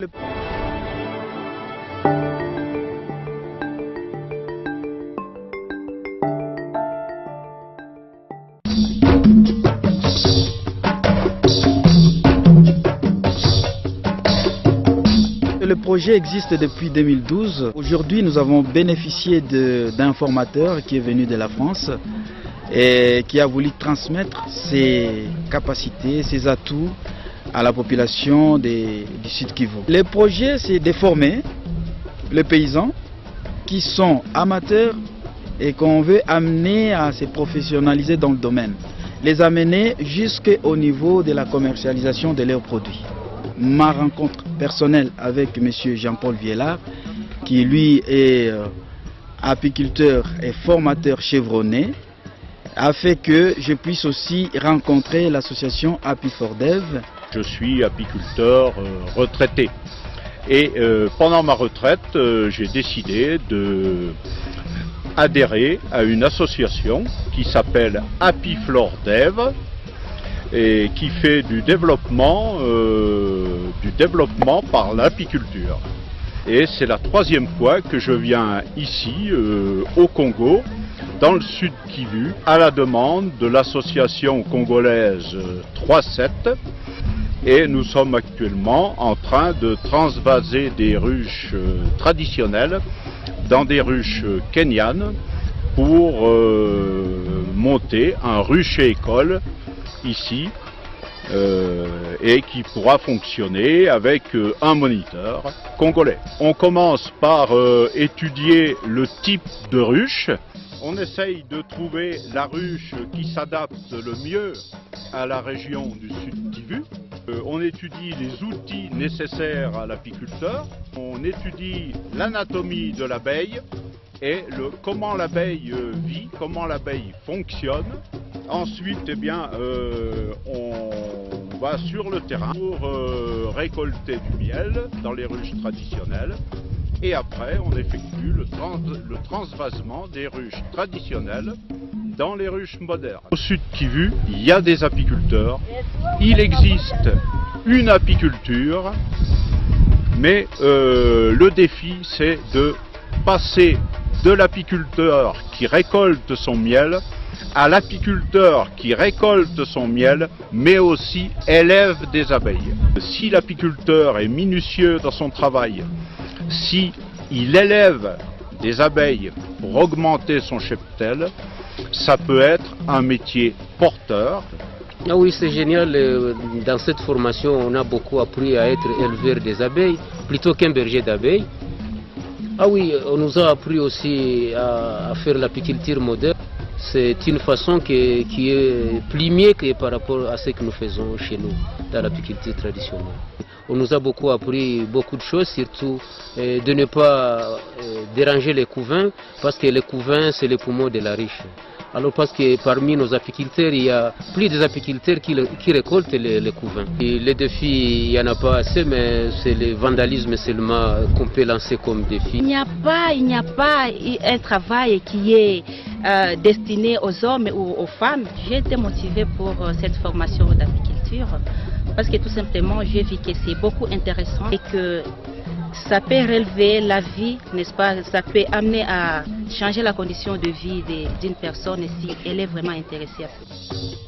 Le projet existe depuis 2012. Aujourd'hui, nous avons bénéficié d'un formateur qui est venu de la France et qui a voulu transmettre ses capacités, ses atouts à la population du Sud Kivu. Le projet, c'est de former les paysans qui sont amateurs et qu'on veut amener à se professionnaliser dans le domaine, les amener jusqu'au niveau de la commercialisation de leurs produits. Ma rencontre personnelle avec M. Jean-Paul Viellard, qui lui est apiculteur et formateur chevronné, a fait que je puisse aussi rencontrer l'association Apifordev. Je suis apiculteur retraité et pendant ma retraite, j'ai décidé d'adhérer à une association qui s'appelle Apiflordev et qui fait du développement par l'apiculture. Et c'est la 3e fois que je viens ici au Congo, dans le Sud Kivu, à la demande de l'association congolaise 3-7. Et nous sommes actuellement en train de transvaser des ruches traditionnelles dans des ruches kenyanes pour monter un rucher-école ici et qui pourra fonctionner avec un moniteur congolais. On commence par étudier le type de ruche. On essaye de trouver la ruche qui s'adapte le mieux à la région du Sud Kivu. On étudie les outils nécessaires à l'apiculteur. On étudie l'anatomie de l'abeille et comment l'abeille vit, comment l'abeille fonctionne. Ensuite, eh bien, on va sur le terrain pour récolter du miel dans les ruches traditionnelles. Et après, on effectue le transvasement des ruches traditionnelles dans les ruches modernes. Au Sud Kivu, il y a des apiculteurs. Il existe une apiculture, mais le défi, c'est de passer de l'apiculteur qui récolte son miel à l'apiculteur qui récolte son miel, mais aussi élève des abeilles. Si l'apiculteur est minutieux dans son travail, si il élève des abeilles pour augmenter son cheptel, ça peut être un métier porteur. Ah oui, c'est génial. Dans cette formation, on a beaucoup appris à être éleveur des abeilles, plutôt qu'un berger d'abeilles. Ah oui, on nous a appris aussi à faire l'apiculture moderne. C'est une façon qui est plus mieux que par rapport à ce que nous faisons chez nous, dans l'apiculture traditionnelle. On nous a beaucoup appris beaucoup de choses, surtout de ne pas déranger les couvains, parce que les couvains, c'est les poumons de la riche. Alors parce que parmi nos apiculteurs, il y a plus des apiculteurs qui récoltent les couvains. Et les défis, il n'y en a pas assez, mais c'est le vandalisme seulement qu'on peut lancer comme défi. Il n'y a pas un travail qui est destiné aux hommes ou aux femmes. J'ai été motivée pour cette formation d'apiculture parce que tout simplement, j'ai vu que c'est beaucoup intéressant et que ça peut relever la vie, n'est-ce pas? Ça peut amener à changer la condition de vie d'une personne si elle est vraiment intéressée à ça.